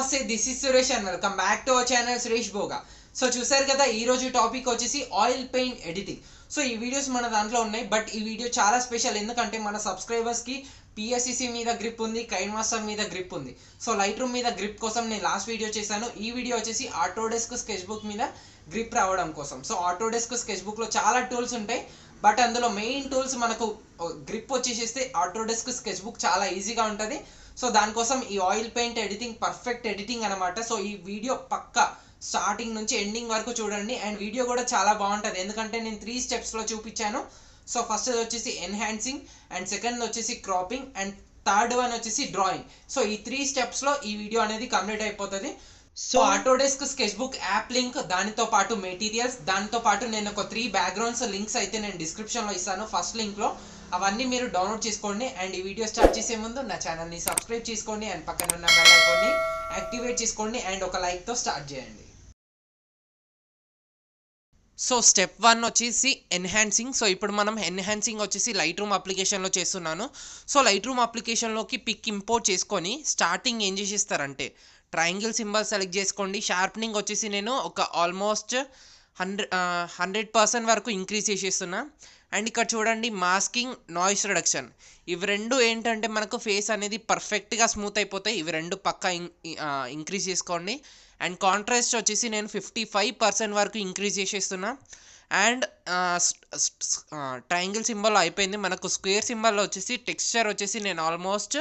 నమస్తే this is Suresh and welcome back to our channel Suresh బోగా. So చూసారు కదా ఈ రోజు టాపిక్ వచ్చేసి ఆయిల్ పెయింట్ ఎడిటింగ్. సో ఈ వీడియోస్ మన దాంట్లో ఉన్నాయి, బట్ ఈ వీడియో చాలా స్పెషల్ ఎందుకంటే మన సబ్స్క్రైబర్స్ కి pscc మీద గ్రిప్ ఉంది, కైన్ మాస్టర్ మీద గ్రిప్ ఉంది. సో లైట్రూమ్ మీద గ్రిప్ కోసం నేను లాస్ట్ వీడియో చేశాను. ఈ వీడియో వచ్చేసి ఆటోడెస్క్ స్కెచ్బుక్ మీద గ్రిప్ రావడం కోసం. సో ఆటోడెస్క్ స్కెచ్బుక్ లో చాలా టూల్స్ ఉంటాయి, బట్ అందులో మెయిన్ టూల్స్ మనకు గ్రిప్ వచ్చేసేస్తే ఆటోడెస్క్ స్కెచ్బుక్ చాలా ఈజీగా ఉంటుంది. సో దానికోసం ఈ oil paint editing perfect editing అనమాట. సో ఈ వీడియో పక్కా స్టార్టింగ్ నుంచి ఎండింగ్ వరకు చూడండి. అండ్ వీడియో కూడా చాలా బాగుంటుంది ఎందుకంటే నేను 3 స్టెప్స్లో చూపించాను. సో ఫస్ట్ వచ్చేసి ఎన్హాన్సింగ్, అండ్ సెకండ్ వచ్చేసి క్రాపింగ్, అండ్ థర్డ్ వన్ వచ్చేసి డ్రాయింగ్. సో ఈ 3 స్టెప్స్లో ఈ వీడియో అనేది కంప్లీట్ అయిపోతుంది. సో ఆటోడెస్క్ స్కెచ్బుక్ యాప్ లింక్, దానితో పాటు మెటీరియల్స్, దానితో పాటు నేను ఒక 3 బ్యాక్గ్రౌండ్స్ లింక్స్ అయితే నేను డిస్క్రిప్షన్లో ఇస్తాను ఫస్ట్ లింక్లో. అవన్నీ మీరు డౌన్లోడ్ చేసుకోండి. అండ్ ఈ వీడియో స్టార్ట్ చేసే ముందు నా ఛానల్ని సబ్స్క్రైబ్ చేసుకోండి, అండ్ పక్కన ఉన్న బెల్ ఐకాన్ని యాక్టివేట్ చేసుకోండి, అండ్ ఒక లైక్తో స్టార్ట్ చేయండి. సో స్టెప్ 1 వచ్చేసి ఎన్హాన్సింగ్. సో ఇప్పుడు మనం ఎన్హాన్సింగ్ వచ్చేసి లైట్రూమ్ అప్లికేషన్లో చేస్తున్నాను. సో లైట్రూమ్ అప్లికేషన్లోకి పిక్ ఇంపోర్ట్ చేసుకొని స్టార్టింగ్ ఏం చేసేస్తారంటే ట్రయాంగిల్ సింబల్ సెలెక్ట్ చేసుకోండి. షార్ప్నింగ్ వచ్చేసి నేను ఒక ఆల్మోస్ట్ 100% వరకు ఇంక్రీజ్ చేసేస్తున్నా. అండ్ ఇక్కడ చూడండి మాస్కింగ్, నాయిస్ రిడక్షన్, ఇవి రెండు ఏంటంటే మనకు ఫేస్ అనేది పర్ఫెక్ట్గా స్మూత్ అయిపోతాయి. ఇవి రెండు పక్కా ఇంక్రీజ్ చేసుకోండి. అండ్ కాంట్రాస్ట్ వచ్చేసి నేను 55% వరకు ఇంక్రీజ్ చేసేస్తున్నా. అండ్ ట్రయాంగిల్ సింబల్ అయిపోయింది. మనకు స్క్వేర్ సింబల్లో వచ్చేసి టెక్స్చర్ వచ్చేసి నేను ఆల్మోస్ట్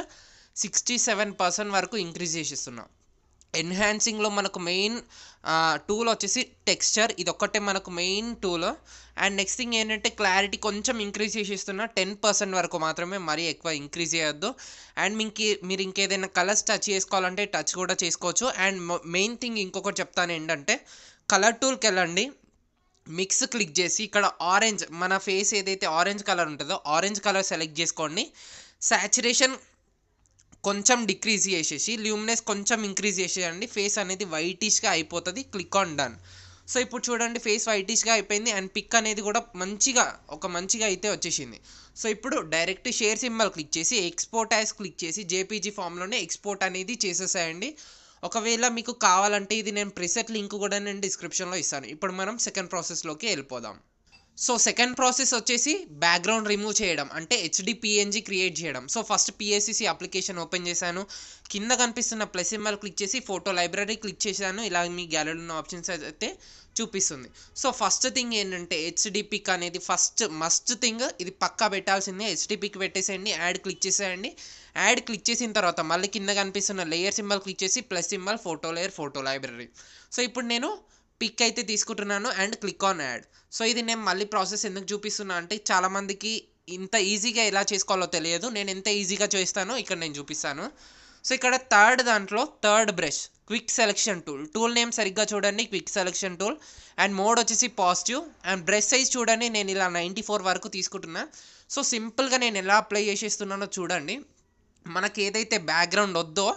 67% వరకు ఇంక్రీజ్ చేసేస్తున్నా. ఎన్హాన్సింగ్లో మనకు మెయిన్ టూల్ వచ్చేసి టెక్స్చర్, ఇది ఒక్కటే మనకు main tool. And next thing ఏంటంటే క్లారిటీ కొంచెం ఇంక్రీజ్ చేసేస్తున్నా, 10% వరకు మాత్రమే, మరీ ఎక్కువ ఇంక్రీజ్ చేయొద్దు. అండ్ మీరు ఇంకేదైనా కలర్స్ టచ్ చేసుకోవాలంటే టచ్ కూడా చేసుకోవచ్చు. అండ్ మెయిన్ థింగ్ ఇంకొకటి చెప్తాను ఏంటంటే కలర్ టూల్కి వెళ్ళండి, మిక్స్ క్లిక్ చేసి ఇక్కడ ఆరెంజ్, మన ఫేస్ ఏదైతే ఆరెంజ్ కలర్ ఉంటుందో ఆరెంజ్ కలర్ సెలెక్ట్ చేసుకోండి. సాచురేషన్ కొంచెం డిక్రీజ్ చేసేసి ల్యూమినెస్ కొంచెం ఇంక్రీజ్ చేసేయండి. ఫేస్ అనేది వైటిష్గా అయిపోతుంది. Click on done. సో ఇప్పుడు చూడండి ఫేస్ వైటిష్గా అయిపోయింది. అండ్ పిక్ అనేది కూడా మంచిగా అయితే వచ్చేసింది. సో ఇప్పుడు డైరెక్ట్ షేర్ సింబల్ క్లిక్ చేసి ఎక్స్పోర్ట్ యాజ్ క్లిక్ చేసి జేపీజీ ఫామ్లోనే ఎక్స్పోర్ట్ అనేది చేసేసేయండి. ఒకవేళ మీకు కావాలంటే ఇది నేను ప్రిసెట్ లింక్ కూడా నేను డిస్క్రిప్షన్లో ఇస్తాను. ఇప్పుడు మనం సెకండ్ ప్రాసెస్లోకి వెళ్ళిపోదాం. సో సెకండ్ ప్రాసెస్ వచ్చేసి బ్యాక్గ్రౌండ్ రిమూవ్ చేయడం, అంటే HDPNG క్రియేట్ చేయడం. So first pscc application open చేశాను. కింద కనిపిస్తున్న ప్లస్ సింబల్ క్లిక్ చేసి ఫోటో లైబ్రరీ క్లిక్ చేశాను. ఇలా మీ గ్యాలరీలో ఉన్న ఆప్షన్స్ అయితే చూపిస్తుంది. సో ఫస్ట్ థింగ్ ఏంటంటే HDPic అనేది ఫస్ట్ మస్ట్ థింగ్, ఇది పక్కా పెట్టాల్సిందే. HDPic పెట్టేసేయండి, యాడ్ క్లిక్ చేసేయండి. యాడ్ క్లిక్ చేసిన తర్వాత మళ్ళీ కింద కనిపిస్తున్న లేయర్ సింబల్ క్లిక్ చేసి plus symbol photo layer, photo library. So ఇప్పుడు నేను పిక్ అయితే తీసుకుంటున్నాను and click on add. So ఇది నేను మళ్ళీ ప్రాసెస్ ఎందుకు చూపిస్తున్నా అంటే చాలామందికి ఇంత ఈజీగా ఎలా చేసుకోవాలో తెలియదు. నేను ఎంత ఈజీగా చేస్తానో ఇక్కడ నేను చూపిస్తాను. సో ఇక్కడ దాంట్లో third brush, quick selection tool name సరిగ్గా చూడండి, quick selection tool. And mode వచ్చేసి పాజిటివ్. అండ్ బ్రష్ సైజ్ చూడండి, నేను ఇలా 94 వరకు తీసుకుంటున్నా. సో సింపుల్గా నేను ఎలా అప్లై చేసేస్తున్నానో చూడండి. మనకి ఏదైతే బ్యాక్గ్రౌండ్ వద్దో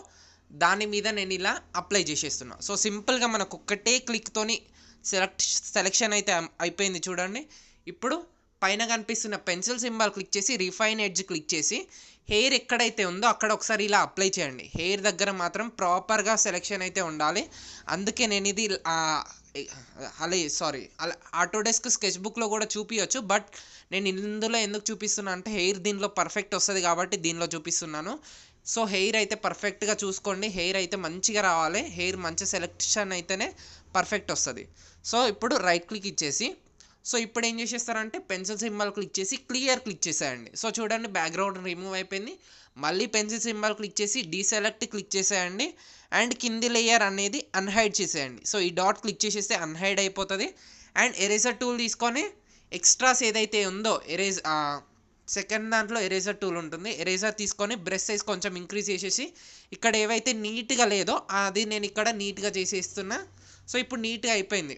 దాని మీద నేను ఇలా అప్లై చేసేస్తున్నా. సో సింపుల్గా మనకు ఒక్కటే క్లిక్తోని సెలెక్షన్ అయితే అయిపోయింది చూడండి. ఇప్పుడు పైన కనిపిస్తున్న పెన్సిల్ సింబల్ క్లిక్ చేసి రిఫైన్ ఎడ్జ్ క్లిక్ చేసి హెయిర్ ఎక్కడైతే ఉందో అక్కడ ఒకసారి ఇలా అప్లై చేయండి. హెయిర్ దగ్గర మాత్రం ప్రాపర్గా సెలెక్షన్ అయితే ఉండాలి. అందుకే నేను ఇది అలా ఆటోడెస్క్ స్కెచ్బుక్లో కూడా చూపించవచ్చు, బట్ నేను ఇందులో ఎందుకు చూపిస్తున్నా అంటే హెయిర్ దీనిలో పర్ఫెక్ట్ వస్తుంది కాబట్టి దీనిలో చూపిస్తున్నాను. సో హెయిర్ అయితే పర్ఫెక్ట్గా చూసుకోండి, హెయిర్ అయితే మంచిగా రావాలి, హెయిర్ మంచి సెలెక్షన్ అయితేనే పర్ఫెక్ట్ వస్తుంది. సో ఇప్పుడు రైట్ క్లిక్ ఇచ్చేసి సో ఇప్పుడు ఏం చేసేస్తారంటే పెన్సిల్ సింబల్ క్లిక్ చేసి క్లియర్ క్లిక్ చేసేయండి. సో చూడండి బ్యాక్గ్రౌండ్ రిమూవ్ అయిపోయింది. మళ్ళీ పెన్సిల్ సింబల్ క్లిక్ చేసి డీసెలెక్ట్ క్లిక్ చేసేయండి. అండ్ కింది లేయర్ అనేది అన్హైడ్ చేసేయండి. సో ఈ డాట్ క్లిక్ చేసేస్తే అన్హైడ్ అయిపోతుంది. అండ్ ఎరేజర్ టూల్ తీసుకొని ఎక్స్ట్రాస్ ఏదైతే ఉందో సెకండ్ దాంట్లో ఎరేజర్ టూల్ ఉంటుంది, ఎరేజర్ తీసుకొని బ్రష్ సైజ్ కొంచెం ఇంక్రీజ్ చేసేసి ఇక్కడ ఏవైతే నీట్గా లేదో అది నేను ఇక్కడ నీట్గా చేసేస్తున్నా. సో ఇప్పుడు నీట్గా అయిపోయింది,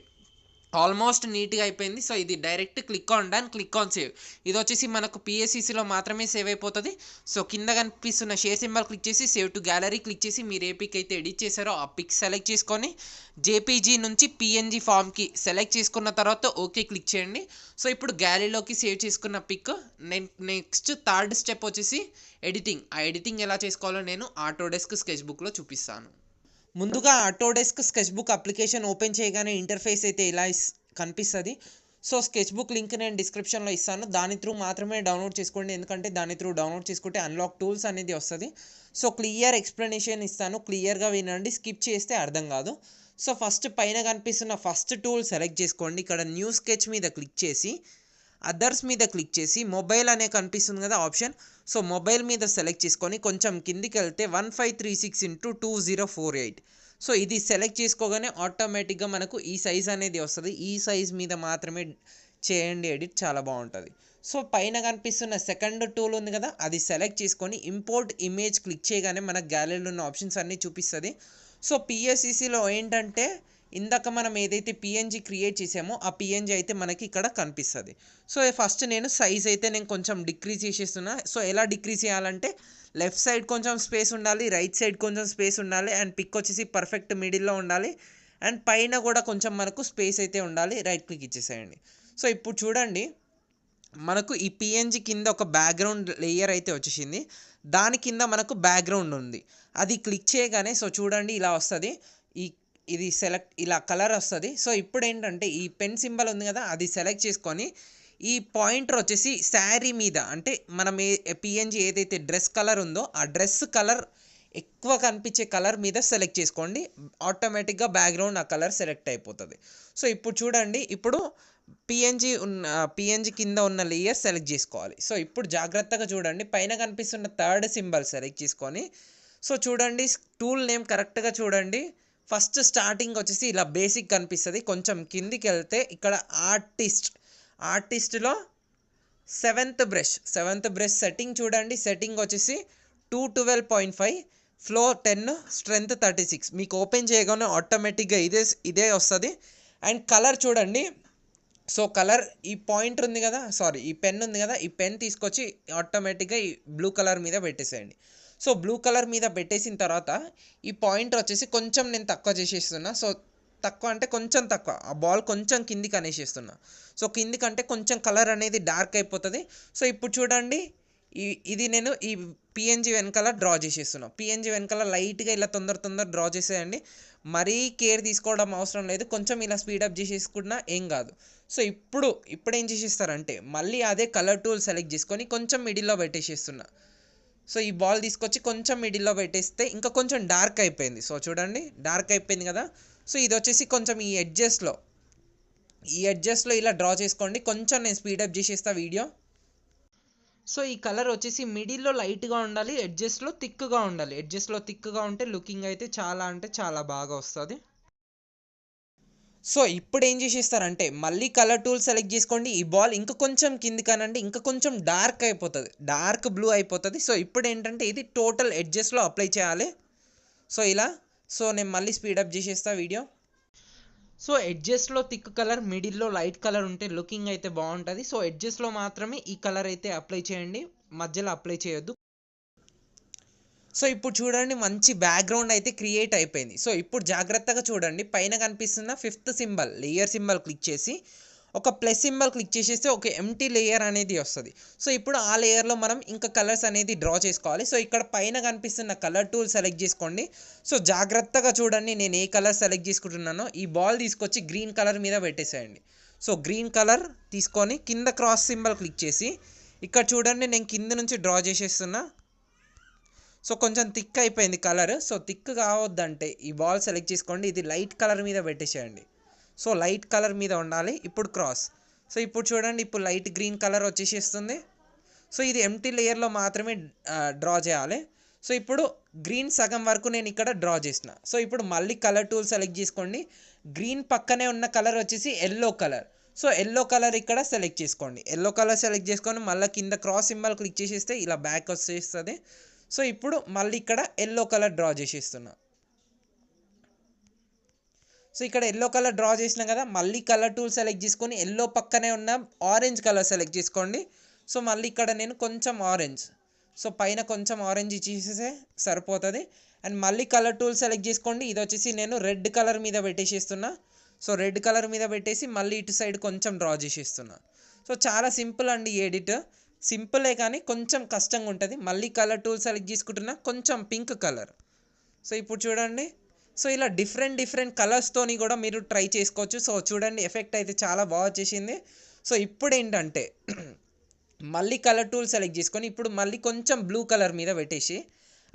ఆల్మోస్ట్ నీట్గా అయిపోయింది. సో ఇది direct click on done, click on save. ఇది వచ్చేసి మనకు pscలో మాత్రమే సేవ్ అయిపోతుంది. సో కింద కనిపిస్తున్న షేర్ సింబల్ క్లిక్ చేసి సేవ్ టు గ్యాలరీ క్లిక్ చేసి మీరు ఏ పిక్ అయితే ఎడిట్ చేశారో ఆ పిక్ సెలెక్ట్ చేసుకొని జేపీజీ నుంచి PNG ఫామ్కి సెలెక్ట్ చేసుకున్న తర్వాత ఓకే క్లిక్ చేయండి. సో ఇప్పుడు గ్యాలరీలోకి సేవ్ చేసుకున్న పిక్. నెక్స్ట్ థర్డ్ స్టెప్ వచ్చేసి ఎడిటింగ్. ఆ ఎడిటింగ్ ఎలా చేసుకోవాలో నేను ఆటోడెస్క్ స్కెచ్బుక్లో చూపిస్తాను. ముందుగా ఆటోడెస్క్ స్కెచ్బుక్ అప్లికేషన్ ఓపెన్ చేయగానే ఇంటర్ఫేస్ అయితే ఇలా కనిపిస్తుంది. సో స్కెచ్బుక్ లింక్ నేను డిస్క్రిప్షన్లో ఇస్తాను, దాని త్రూ మాత్రమే డౌన్లోడ్ చేసుకోండి, ఎందుకంటే దాని త్రూ డౌన్లోడ్ చేసుకుంటే అన్లాక్ టూల్స్ అనేది వస్తుంది. సో క్లియర్ ఎక్స్ప్లెనేషన్ ఇస్తాను, క్లియర్గా వినండి, స్కిప్ చేస్తే అర్థం కాదు. సో ఫస్ట్ పైన కనిపిస్తున్న ఫస్ట్ టూల్ సెలెక్ట్ చేసుకోండి. ఇక్కడ న్యూ స్కెచ్ మీద క్లిక్ చేసి అదర్స్ మీద క్లిక్ చేసి మొబైల్ అనే కనిపిస్తుంది కదా ఆప్షన్, సో మొబైల్ మీద సెలెక్ట్ చేసుకొని కొంచెం కిందికి వెళ్తే 1536x2048, సో ఇది సెలెక్ట్ చేసుకోగానే ఆటోమేటిక్గా మనకు ఈ సైజ్ అనేది వస్తుంది. ఈ సైజ్ మీద మాత్రమే చేయండి ఎడిట్, చాలా బాగుంటుంది. సో పైన కనిపిస్తున్న సెకండ్ టూల్ ఉంది కదా, అది సెలెక్ట్ చేసుకొని ఇంపోర్ట్ ఇమేజ్ క్లిక్ చేయగానే మన గ్యాలరీలో ఉన్న ఆప్షన్స్ అన్నీ చూపిస్తుంది. సో పిఎస్సిసిలో ఏంటంటే ఇందాక మనం ఏదైతే పిఎన్జీ క్రియేట్ చేసామో ఆ పిఎన్జీ అయితే మనకి ఇక్కడ కనిపిస్తుంది. సో ఫస్ట్ నేను సైజ్ అయితే నేను కొంచెం డిక్రీజ్ చేసేస్తున్నా. సో ఎలా డిక్రీజ్ చేయాలంటే లెఫ్ట్ సైడ్ కొంచెం స్పేస్ ఉండాలి, రైట్ సైడ్ కొంచెం స్పేస్ ఉండాలి, అండ్ పిక్ వచ్చేసి పర్ఫెక్ట్ మిడిల్లో ఉండాలి, అండ్ పైన కూడా కొంచెం మనకు స్పేస్ అయితే ఉండాలి. రైట్ క్లిక్ ఇచ్చేసేయండి. సో ఇప్పుడు చూడండి మనకు ఈ పిఎన్జీ కింద ఒక బ్యాక్గ్రౌండ్ లేయర్ అయితే వచ్చేసింది, దాని కింద మనకు బ్యాక్గ్రౌండ్ ఉంది. అది క్లిక్ చేయగానే సో చూడండి ఇలా వస్తుంది, ఇది సెలెక్ట్ ఇలా కలర్ వస్తుంది. సో ఇప్పుడు ఏంటంటే ఈ పెన్ సింబల్ ఉంది కదా, అది సెలెక్ట్ చేసుకొని ఈ పాయింటర్ వచ్చేసి శారీ మీద, అంటే మనం పిఎన్జీ ఏదైతే డ్రెస్ కలర్ ఉందో ఆ డ్రెస్ కలర్ ఎక్కువ కనిపించే కలర్ మీద సెలెక్ట్ చేసుకోండి, ఆటోమేటిక్గా బ్యాక్గ్రౌండ్ ఆ కలర్ సెలెక్ట్ అయిపోతుంది. సో ఇప్పుడు చూడండి, ఇప్పుడు పిఎన్జీ కింద ఉన్న లేయర్ సెలెక్ట్ చేసుకోవాలి. సో ఇప్పుడు జాగ్రత్తగా చూడండి, పైన కనిపిస్తున్న థర్డ్ సింబల్ సెలెక్ట్ చేసుకొని సో చూడండి టూల్ నేమ్ కరెక్ట్గా చూడండి. ఫస్ట్ స్టార్టింగ్ వచ్చేసి ఇలా బేసిక్ కనిపిస్తుంది, కొంచెం కిందికి వెళ్తే ఇక్కడ ఆర్టిస్ట్లో సెవెంత్ బ్రష్ సెట్టింగ్ చూడండి. సెట్టింగ్ వచ్చేసి 212.5, ఫ్లో 10, స్ట్రెంత్ 36. మీకు ఓపెన్ చేయగానే ఆటోమేటిక్గా ఇదే వస్తుంది. అండ్ కలర్ చూడండి, సో కలర్ ఈ పాయింటర్ ఉంది కదా, సారీ ఈ పెన్ ఉంది కదా, ఈ పెన్ తీసుకొచ్చి ఆటోమేటిక్గా ఈ బ్లూ కలర్ మీద పెట్టేసేయండి. సో బ్లూ కలర్ మీద పెట్టేసిన తర్వాత ఈ పాయింటర్ వచ్చేసి కొంచెం నేను తక్కువ చేసేస్తున్నా. సో తక్కువ అంటే కొంచెం తక్కువ, ఆ బాల్ కొంచెం కిందికి అనేసేస్తున్నా. సో కిందికంటే కొంచెం కలర్ అనేది డార్క్ అయిపోతుంది. సో ఇప్పుడు చూడండి ఇది నేను ఈ పిఎన్జీ వెనకాల డ్రా చేసేస్తున్నా. పిఎన్జీ వెనకాల లైట్గా ఇలా తొందర డ్రా చేసేయండి, మరీ కేర్ తీసుకోవడం అవసరం లేదు, కొంచెం ఇలా స్పీడప్ చేసేసుకున్నా ఏం కాదు. సో ఇప్పుడు ఏం చేసేస్తారంటే మళ్ళీ అదే కలర్ టూల్ సెలెక్ట్ చేసుకొని కొంచెం మిడిల్లో పెట్టేసేస్తున్నా. సో ఈ బాల్ తీసుకొచ్చి కొంచెం మిడిల్లో పెట్టేస్తే ఇంకా కొంచెం డార్క్ అయిపోయింది. సో చూడండి డార్క్ అయిపోయింది కదా. సో ఇది వచ్చేసి కొంచెం ఈ ఎడ్జెస్లో ఇలా డ్రా చేసుకోండి, కొంచెం నేను స్పీడప్ చేసేస్తా వీడియో. సో ఈ కలర్ వచ్చేసి మిడిల్లో లైట్గా ఉండాలి, ఎడ్జెస్లో థిక్గా ఉండాలి. ఎడ్జెస్లో థిక్గా ఉంటే లుకింగ్ అయితే చాలా అంటే చాలా బాగా వస్తుంది. సో ఇప్పుడు ఏం చేసేస్తారంటే మళ్ళీ కలర్ టూల్ సెలెక్ట్ చేసుకోండి, ఈ బాల్ ఇంకా కొంచెం కిందికనండి, ఇంకా కొంచెం డార్క్ అయిపోతుంది, డార్క్ బ్లూ అయిపోతుంది. సో ఇప్పుడు ఏంటంటే ఇది టోటల్ ఎడ్జెస్లో అప్లై చేయాలి. సో ఇలా నేను మళ్ళీ స్పీడప్ చేసేస్తా వీడియో. సో ఎడ్జెస్లో థిక్ కలర్, మిడిల్లో లైట్ కలర్ ఉంటే లుకింగ్ అయితే బాగుంటుంది. సో ఎడ్జెస్లో మాత్రమే ఈ కలర్ అయితే అప్లై చేయండి, మధ్యలో అప్లై చేయొద్దు. సో ఇప్పుడు చూడండి మంచి బ్యాక్గ్రౌండ్ అయితే క్రియేట్ అయిపోయింది. సో ఇప్పుడు జాగ్రత్తగా చూడండి, పైన కనిపిస్తున్న fifth symbol layer symbol click చేసి ఒక ప్లస్ సింబల్ క్లిక్ చేసేస్తే ఒక ఎంటీ లేయర్ అనేది వస్తుంది. సో ఇప్పుడు ఆ లేయర్లో మనం ఇంకా కలర్స్ అనేది డ్రా చేసుకోవాలి. సో ఇక్కడ పైన కనిపిస్తున్న కలర్ టూల్ సెలెక్ట్ చేసుకోండి. సో జాగ్రత్తగా చూడండి నేను ఏ కలర్ సెలెక్ట్ చేసుకుంటున్నానో, ఈ బాల్ తీసుకొచ్చి గ్రీన్ కలర్ మీద పెట్టేసేయండి. సో గ్రీన్ కలర్ తీసుకొని కింద క్రాస్ సింబల్ క్లిక్ చేసి ఇక్కడ చూడండి నేను కింద నుంచి డ్రా చేసేస్తున్నా. సో కొంచెం థిక్ అయిపోయింది కలర్. సో థిక్ కావద్దంటే ఈ బాల్ సెలెక్ట్ చేసుకోండి, ఇది లైట్ కలర్ మీద పెట్టేసేయండి. సో లైట్ కలర్ మీద ఉండాలి. ఇప్పుడు క్రాస్. సో ఇప్పుడు చూడండి ఇప్పుడు లైట్ గ్రీన్ కలర్ వచ్చేసేస్తుంది. సో ఇది ఎంటీ లేయర్లో మాత్రమే డ్రా చేయాలి. సో ఇప్పుడు గ్రీన్ సగం వరకు నేను ఇక్కడ డ్రా చేసిన. సో ఇప్పుడు మళ్ళీ కలర్ టూల్ సెలెక్ట్ చేసుకోండి, గ్రీన్ పక్కనే ఉన్న కలర్ వచ్చేసి yellow colour. So yellow colour ఇక్కడ సెలెక్ట్ చేసుకోండి, ఎల్లో కలర్ సెలెక్ట్ చేసుకొని మళ్ళీ కింద క్రాస్ సింబల్ క్లిక్ చేసేస్తే ఇలా బ్యాక్ వచ్చేస్తుంది. సో ఇప్పుడు మళ్ళీ ఇక్కడ ఎల్లో కలర్ డ్రా చేసేస్తున్నా. సో ఇక్కడ ఎల్లో కలర్ డ్రా చేసినా కదా, మళ్ళీ కలర్ టూల్ సెలెక్ట్ చేసుకొని ఎల్లో పక్కనే ఉన్న ఆరెంజ్ కలర్ సెలెక్ట్ చేసుకోండి. సో మళ్ళీ ఇక్కడ నేను కొంచెం ఆరెంజ్, సో పైన కొంచెం ఆరెంజ్ ఇచ్చేస్తే సరిపోతుంది. అండ్ మళ్ళీ కలర్ టూల్ సెలెక్ట్ చేసుకోండి, ఇది వచ్చేసి నేను రెడ్ కలర్ మీద పెట్టేసేస్తున్నా. సో రెడ్ కలర్ మీద పెట్టేసి మళ్ళీ ఇటు సైడ్ కొంచెం డ్రా చేసేస్తున్నా. సో చాలా సింపుల్ అండి ఎడిట్, సింపులే కానీ కొంచెం కష్టంగా ఉంటుంది. మళ్ళీ కలర్ టూల్ సెలెక్ట్ చేసుకుంటున్నా, కొంచెం పింక్ కలర్. సో ఇప్పుడు చూడండి సో ఇలా డిఫరెంట్ కలర్స్తోని కూడా మీరు ట్రై చేసుకోవచ్చు. సో చూడండి ఎఫెక్ట్ అయితే చాలా బాగా వచ్చేసింది. సో ఇప్పుడు ఏంటంటే మళ్ళీ కలర్ టూల్ సెలెక్ట్ చేసుకొని ఇప్పుడు మళ్ళీ కొంచెం బ్లూ కలర్ మీద పెట్టేసి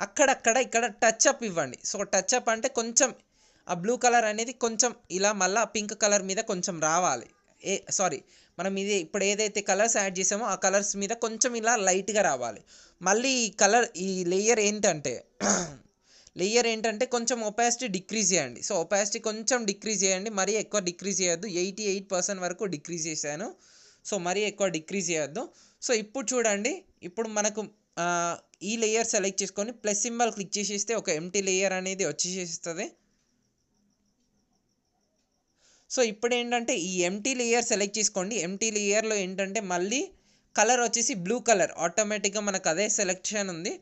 అక్కడక్కడ ఇక్కడ టచ్ అప్ ఇవ్వండి. సో టచ్ అప్ అంటే కొంచెం ఆ బ్లూ కలర్ అనేది కొంచెం ఇలా మళ్ళీ పింక్ కలర్ మీద కొంచెం రావాలి. మనం ఇది ఇప్పుడు ఏదైతే కలర్స్ యాడ్ చేసామో ఆ కలర్స్ మీద కొంచెం ఇలా లైట్గా రావాలి. మళ్ళీ ఈ లేయర్ ఏంటంటే కొంచెం ఒపాసిటీ డిక్రీజ్ చేయండి. సో ఒపాసిటీ కొంచెం డిక్రీజ్ చేయండి, మరీ ఎక్కువ డిక్రీజ్ చేయొద్దు. 88% వరకు డిక్రీజ్ చేశాను. సో మరీ ఎక్కువ డిక్రీజ్ చేయొద్దు. సో ఇప్పుడు చూడండి, ఇప్పుడు మనకు ఈ లేయర్ సెలెక్ట్ చేసుకొని ప్లస్ సింబల్ క్లిక్ చేసేస్తే ఒక ఎంటీ లేయర్ అనేది వచ్చేసేస్తుంది. సో ఇప్పుడు ఏంటంటే ఈ ఎంటీ లేయర్ సెలెక్ట్ చేసుకోండి. ఎంటీ లేయర్లో ఏంటంటే మళ్ళీ కలర్ వచ్చేసి బ్లూ కలర్ ఆటోమేటిక్గా మనకు అదే సెలెక్షన్ ఉంది.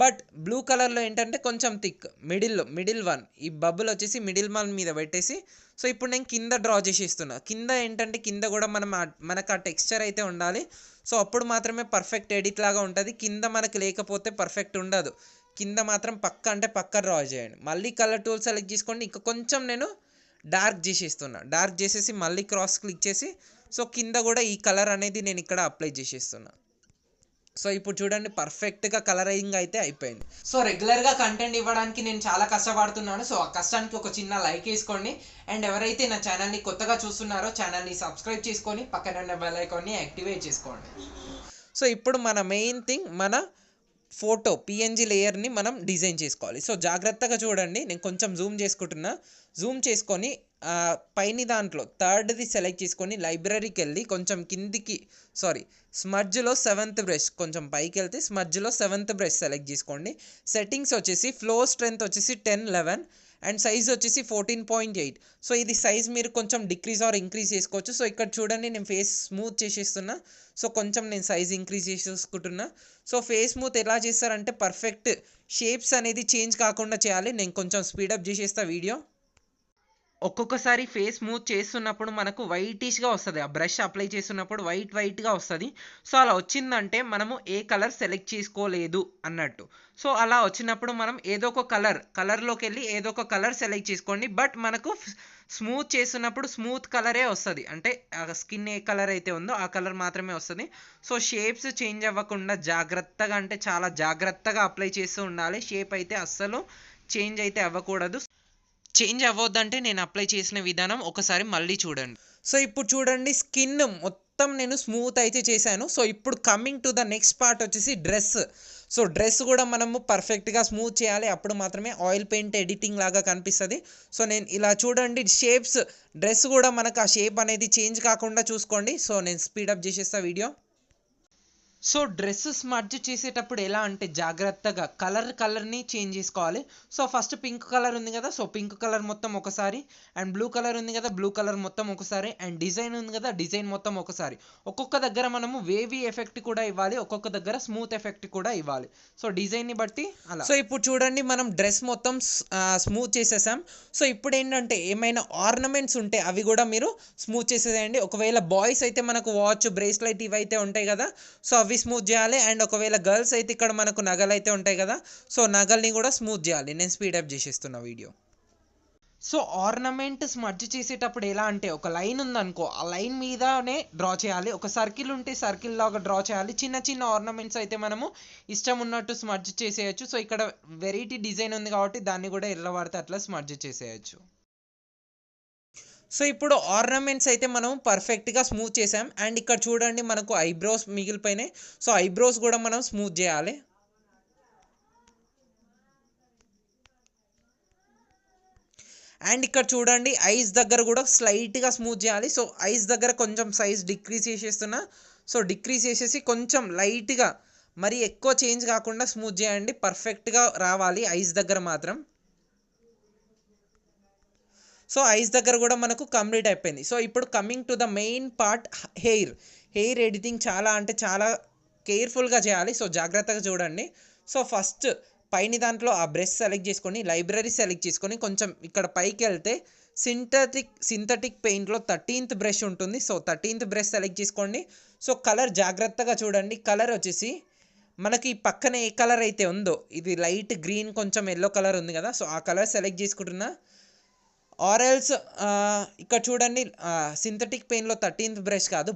బట్ బ్లూ కలర్లో ఏంటంటే కొంచెం థిక్ మిడిల్ వన్ ఈ బబుల్ వచ్చేసి మిడిల్ వన్ మీద పెట్టేసి సో ఇప్పుడు నేను కింద డ్రా చేసేస్తున్నా. కింద ఏంటంటే కింద కూడా మనకు ఆ టెక్స్చర్ అయితే ఉండాలి. సో అప్పుడు మాత్రమే పర్ఫెక్ట్ ఎడిట్ లాగా ఉంటుంది. కింద మనకు లేకపోతే పర్ఫెక్ట్ ఉండదు. కింద మాత్రం పక్క డ్రా చేయండి. మళ్ళీ కలర్ టూల్ సెలెక్ట్ చేసుకోండి. ఇంకా కొంచెం నేను డార్క్ చేసేసి మళ్ళీ క్రాస్ క్లిక్ చేసి సో కింద కూడా ఈ కలర్ అనేది నేను ఇక్కడ అప్లై చేసేస్తున్నా. సో ఇప్పుడు చూడండి పర్ఫెక్ట్గా కలరింగ్ అయితే అయిపోయింది. సో రెగ్యులర్గా కంటెంట్ ఇవ్వడానికి నేను చాలా కష్టపడుతున్నాను. సో ఆ కష్టానికి ఒక చిన్న లైక్ వేసుకోండి. అండ్ ఎవరైతే నా ఛానల్ని కొత్తగా చూస్తున్నారో ఛానల్ని సబ్స్క్రైబ్ చేసుకొని పక్కన ఉన్న బెల్ ఐకాన్ని యాక్టివేట్ చేసుకోండి. సో ఇప్పుడు మన మెయిన్ థింగ్ మన ఫోటో పిఎన్జీ లేయర్ని మనం డిజైన్ చేసుకోవాలి. సో జాగ్రత్తగా చూడండి, నేను కొంచెం జూమ్ చేసుకొని పైన దాంట్లో థర్డ్ది సెలెక్ట్ చేసుకొని లైబ్రరీకి వెళ్ళి కొంచెం కిందికి స్మడ్జ్లో 7th బ్రష్ కొంచెం పైకి వెళ్తే స్మడ్జ్లో 7th బ్రష్ సెలెక్ట్ చేసుకోండి. సెట్టింగ్స్ వచ్చేసి ఫ్లో స్ట్రెంత్ వచ్చేసి 1011 అండ్ సైజ్ వచ్చేసి 14.8. సో ఇది సైజ్ మీరు కొంచెం డిక్రీజ్ ఆర్ ఇంక్రీజ్ చేసుకోవచ్చు. సో ఇక్కడ చూడండి నేను ఫేస్ స్మూత్ చేసేస్తున్నా. సో కొంచెం నేను సైజ్ ఇంక్రీజ్ చేసేసుకుంటున్నా. సో ఫేస్ స్మూత్ ఎలా చేస్తారంటే పర్ఫెక్ట్ షేప్స్ అనేది చేంజ్ కాకుండా చేయాలి. నేను కొంచెం స్పీడప్ చేసేస్తా వీడియో. ఒక్కొక్కసారి ఫేస్ స్మూత్ చేస్తున్నప్పుడు మనకు వైటిష్గా వస్తుంది. ఆ బ్రష్ అప్లై చేస్తున్నప్పుడు వైట్గా వస్తుంది. సో అలా వచ్చిందంటే మనము ఏ కలర్ సెలెక్ట్ చేసుకోలేదు అన్నట్టు. సో అలా వచ్చినప్పుడు మనం ఏదో ఒక కలర్లోకి వెళ్ళి ఏదో ఒక కలర్ సెలెక్ట్ చేసుకోండి. బట్ మనకు స్మూత్ చేస్తున్నప్పుడు స్మూత్ కలరే వస్తుంది. అంటే స్కిన్ ఏ కలర్ అయితే ఉందో ఆ కలర్ మాత్రమే వస్తుంది. సో షేప్స్ చేంజ్ అవ్వకుండా జాగ్రత్తగా అంటే చాలా జాగ్రత్తగా అప్లై చేస్తూ ఉండాలి. షేప్ అయితే అస్సలు చేంజ్ అయితే అవ్వకూడదు. చేంజ్ అవ్వద్దంటే నేను అప్లై చేసిన విధానం ఒకసారి మళ్ళీ చూడండి. సో ఇప్పుడు చూడండి స్కిన్ మొత్తం నేను స్మూత్ అయితే చేశాను. సో ఇప్పుడు coming to the next part వచ్చేసి డ్రెస్. సో డ్రెస్ కూడా మనము పర్ఫెక్ట్గా స్మూత్ చేయాలి. అప్పుడు మాత్రమే ఆయిల్ పెయింట్ ఎడిటింగ్ లాగా కనిపిస్తుంది. సో నేను ఇలా చూడండి షేప్స్ డ్రెస్ కూడా మనకు ఆ షేప్ అనేది చేంజ్ కాకుండా చూసుకోండి. సో నేను స్పీడప్ చేసేస్తా వీడియో. సో డ్రెస్ స్మడ్జ్ చేసేటప్పుడు ఎలా అంటే జాగ్రత్తగా కలర్ని చేంజ్ చేసుకోవాలి. సో ఫస్ట్ పింక్ కలర్ ఉంది కదా, సో పింక్ కలర్ మొత్తం ఒకసారి, అండ్ బ్లూ కలర్ ఉంది కదా, బ్లూ కలర్ మొత్తం ఒకసారి, అండ్ డిజైన్ ఉంది కదా, డిజైన్ మొత్తం ఒకసారి. ఒక్కొక్క దగ్గర మనము వేవీ ఎఫెక్ట్ కూడా ఇవ్వాలి, ఒక్కొక్క దగ్గర స్మూత్ ఎఫెక్ట్ కూడా ఇవ్వాలి. సో డిజైన్ని బట్టి అలా. సో ఇప్పుడు చూడండి మనం డ్రెస్ మొత్తం స్మూత్ చేసేసాం. సో ఇప్పుడు ఏంటంటే ఏమైనా ఆర్నమెంట్స్ ఉంటే అవి కూడా మీరు స్మూత్ చేసేసేయండి. ఒకవేళ బాయ్స్ అయితే మనకు వాచ్ బ్రేస్లెట్ ఇవైతే ఉంటాయి కదా, సో అవి స్మూత్ చేయాలి. అండ్ ఒకవేళ గర్ల్స్ అయితే ఇక్కడ మనకు నగలు అయితే ఉంటాయి కదా, సో నగల్ని కూడా స్మూత్ చేయాలి. నేను స్పీడప్ చేసేస్తున్నా వీడియో. సో ఆర్నమెంట్ స్మడ్జ్ చేసేటప్పుడు ఎలా అంటే ఒక లైన్ ఉందనుకో, ఆ లైన్ మీదనే డ్రా చేయాలి. ఒక సర్కిల్ ఉంటే సర్కిల్ లాగా డ్రా చేయాలి. చిన్న ఆర్నమెంట్స్ అయితే మనము ఇష్టం ఉన్నట్టు స్మడ్జ్ చేసేయచ్చు. సో ఇక్కడ వెరైటీ డిజైన్ ఉంది కాబట్టి దాన్ని కూడా ఎలా పడితే అట్లా స్మడ్జ్ చేసేయచ్చు. సో ఇప్పుడు ఆర్నమెంట్స్ అయితే మనం పర్ఫెక్ట్గా స్మూత్ చేసాం. అండ్ ఇక్కడ చూడండి మనకు ఐబ్రోస్ మిగిలిపోయినాయి. సో ఐబ్రోస్ కూడా మనం స్మూత్ చేయాలి. అండ్ ఇక్కడ చూడండి ఐస్ దగ్గర కూడా స్లైట్గా స్మూత్ చేయాలి. సో ఐస్ దగ్గర కొంచెం సైజ్ డిక్రీజ్ చేసేస్తున్నా. సో డిక్రీజ్ చేసేసి కొంచెం లైట్గా మరి ఎక్కువ చేంజ్ కాకుండా స్మూత్ చేయండి. పర్ఫెక్ట్గా రావాలి ఐస్ దగ్గర మాత్రం. సో ఐస్ దగ్గర కూడా మనకు కంప్లీట్ అయిపోయింది. సో ఇప్పుడు coming to the main part hair editing చాలా అంటే చాలా కేర్ఫుల్గా చేయాలి. సో జాగ్రత్తగా చూడండి. సో ఫస్ట్ పైన దాంట్లో ఆ బ్రష్ సెలెక్ట్ చేసుకొని లైబ్రరీ సెలెక్ట్ చేసుకొని కొంచెం ఇక్కడ పైకి వెళ్తే సింథటిక్ పెయింట్లో 13th బ్రష్ ఉంటుంది. సో 13th బ్రష్ సెలెక్ట్ చేసుకోండి. సో కలర్ జాగ్రత్తగా చూడండి. కలర్ వచ్చేసి మనకి ఈ పక్కన ఏ కలర్ అయితే ఉందో ఇది లైట్ గ్రీన్ కొంచెం ఎల్లో కలర్ ఉంది కదా, సో ఆ కలర్ సెలెక్ట్ చేసుకుంటున్నా. ఆరెల్స్ ఇక్కడ చూడండి సింథటిక్ పెయిన్లో 13th బ్రష్ కాదు,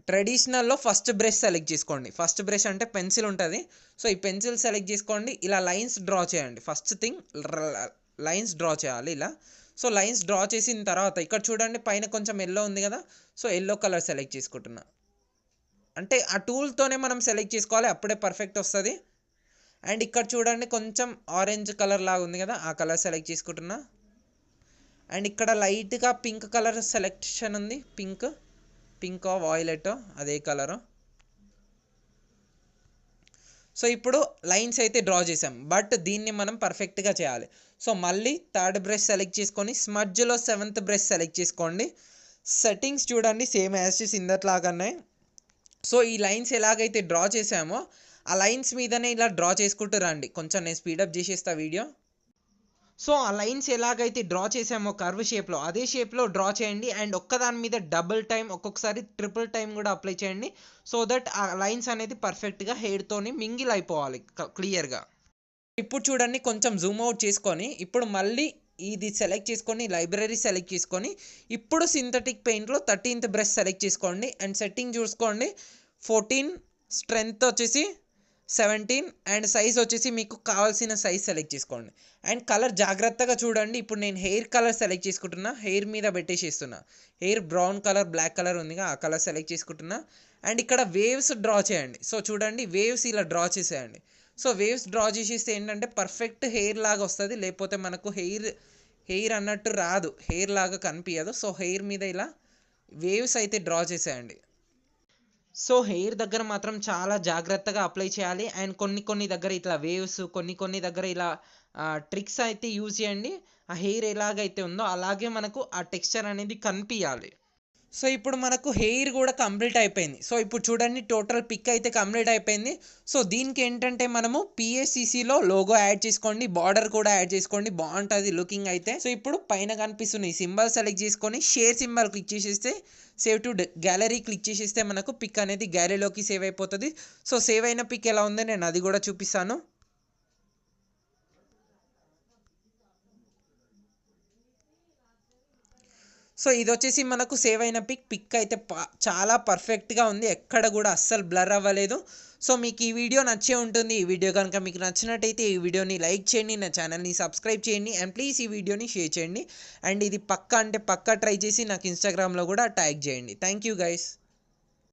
ట్రెడిషనల్లో ఫస్ట్ బ్రష్ సెలెక్ట్ చేసుకోండి. ఫస్ట్ బ్రష్ అంటే పెన్సిల్ ఉంటుంది, సో ఈ పెన్సిల్ సెలెక్ట్ చేసుకోండి. ఇలా లైన్స్ డ్రా చేయండి. ఫస్ట్ థింగ్ లైన్స్ డ్రా చేయాలి ఇలా. సో లైన్స్ డ్రా చేసిన తర్వాత ఇక్కడ చూడండి పైన కొంచెం ఎల్లో ఉంది కదా, సో ఎల్లో కలర్ సెలెక్ట్ చేసుకుంటున్నా. అంటే ఆ టూల్తోనే మనం సెలెక్ట్ చేసుకోవాలి, అప్పుడే పర్ఫెక్ట్ వస్తుంది. అండ్ ఇక్కడ చూడండి కొంచెం ఆరెంజ్ కలర్ లాగా ఉంది కదా, ఆ కలర్ సెలెక్ట్ చేసుకుంటున్నా. అండ్ ఇక్కడ లైట్గా పింక్ కలర్ సెలెక్షన్ ఉంది, పింక్ వాయిలెట్ అదే కలరు. సో ఇప్పుడు లైన్స్ అయితే డ్రా చేసాం, బట్ దీన్ని మనం పర్ఫెక్ట్గా చేయాలి. సో మళ్ళీ థర్డ్ బ్రష్ సెలెక్ట్ చేసుకొని స్మడ్జ్లో 7th బ్రష్ సెలెక్ట్ చేసుకోండి. సెట్టింగ్స్ చూడండి సేమ్ యాజ్ ఇస్ ఇందట్లాగానే. సో ఈ లైన్స్ ఎలాగైతే డ్రా చేసామో ఆ లైన్స్ మీదనే ఇలా డ్రా చేసుకుంటూ రండి. కొంచెం నేను స్పీడప్ చేసేస్తా వీడియో. సో ఆ లైన్స్ ఎలాగైతే డ్రా చేసామో కర్వ్ షేప్లో అదే షేప్లో డ్రా చేయండి. అండ్ ఒక్కదాని మీద డబుల్ టైం, ఒక్కొక్కసారి ట్రిపుల్ టైం కూడా అప్లై చేయండి. సో దట్ ఆ లైన్స్ అనేది పర్ఫెక్ట్గా హెయిర్తోని మింగిల్ అయిపోవాలి క్లియర్గా. ఇప్పుడు చూడండి కొంచెం జూమ్ అవుట్ చేసుకొని ఇప్పుడు మళ్ళీ ఇది సెలెక్ట్ చేసుకొని లైబ్రరీ సెలెక్ట్ చేసుకొని ఇప్పుడు సింథటిక్ పెయింట్లో 13th బ్రష్ సెలెక్ట్ చేసుకోండి. అండ్ సెట్టింగ్ చూసుకోండి 14, స్ట్రెంగ్త్ వచ్చేసి 17 అండ్ సైజ్ వచ్చేసి మీకు కావాల్సిన సైజ్ సెలెక్ట్ చేసుకోండి. అండ్ కలర్ జాగ్రత్తగా చూడండి. ఇప్పుడు నేను హెయిర్ కలర్ సెలెక్ట్ చేసుకుంటున్నా, హెయిర్ మీద పెట్టేసేస్తున్నా. Hair brown colour black colour ఉందిగా ఆ కలర్ సెలెక్ట్ చేసుకుంటున్నా. అండ్ ఇక్కడ వేవ్స్ డ్రా చేయండి. సో చూడండి వేవ్స్ ఇలా డ్రా చేసేయండి. సో వేవ్స్ డ్రా చేసేస్తే ఏంటంటే పర్ఫెక్ట్ హెయిర్ లాగా వస్తుంది, లేకపోతే మనకు హెయిర్ అన్నట్టు రాదు, హెయిర్ లాగా కనిపించదు. సో హెయిర్ మీద ఇలా వేవ్స్ అయితే డ్రా చేసేయండి. సో హెయిర్ దగ్గర మాత్రం చాలా జాగ్రత్తగా అప్లై చేయాలి. అండ్ కొన్ని దగ్గర ఇట్లా వేవ్స్, కొన్ని దగ్గర ఇలా ట్రిక్స్ అయితే యూజ్ చేయండి. ఆ హెయిర్ ఎలాగైతే ఉందో అలాగే మనకు ఆ టెక్స్చర్ అనేది కనిపించాలి. సో ఇప్పుడు మనకు హెయిర్ కూడా కంప్లీట్ అయిపోయింది. సో ఇప్పుడు చూడండి టోటల్ పిక్ అయితే కంప్లీట్ అయిపోయింది. సో దీనికి ఏంటంటే మనము PSCCలో లోగో యాడ్ చేసుకోండి, బార్డర్ కూడా యాడ్ చేసుకోండి, బాగుంటుంది లుకింగ్ అయితే. సో ఇప్పుడు పైన కనిపిస్తున్న ఈ సింబల్ సెలెక్ట్ చేసుకొని షేర్ సింబల్ క్లిక్ చేసేస్తే సేవ్ టు గ్యాలరీ క్లిక్ చేసేస్తే మనకు పిక్ అనేది గ్యాలరీలోకి సేవ్ అయిపోతుంది. సో సేవ్ అయిన పిక్ ఎలా ఉందో నేను అది కూడా చూపిస్తాను. సో ఇది వచ్చేసి మనకు సేవ్ అయిన పిక్ అయితే చాలా పర్ఫెక్ట్గా ఉంది, ఎక్కడ కూడా అస్సలు బ్లర్ అవ్వలేదు. సో మీకు ఈ వీడియో నచ్చే ఉంటుంది. ఈ వీడియో కనుక మీకు నచ్చినట్టయితే ఈ వీడియోని లైక్ చేయండి, నా ఛానల్ని సబ్స్క్రైబ్ చేయండి, అండ్ ప్లీజ్ ఈ వీడియోని షేర్ చేయండి. అండ్ ఇది పక్కా ట్రై చేసి నాకు ఇన్స్టాగ్రామ్లో కూడా ట్యాగ్ చేయండి. Thank you guys.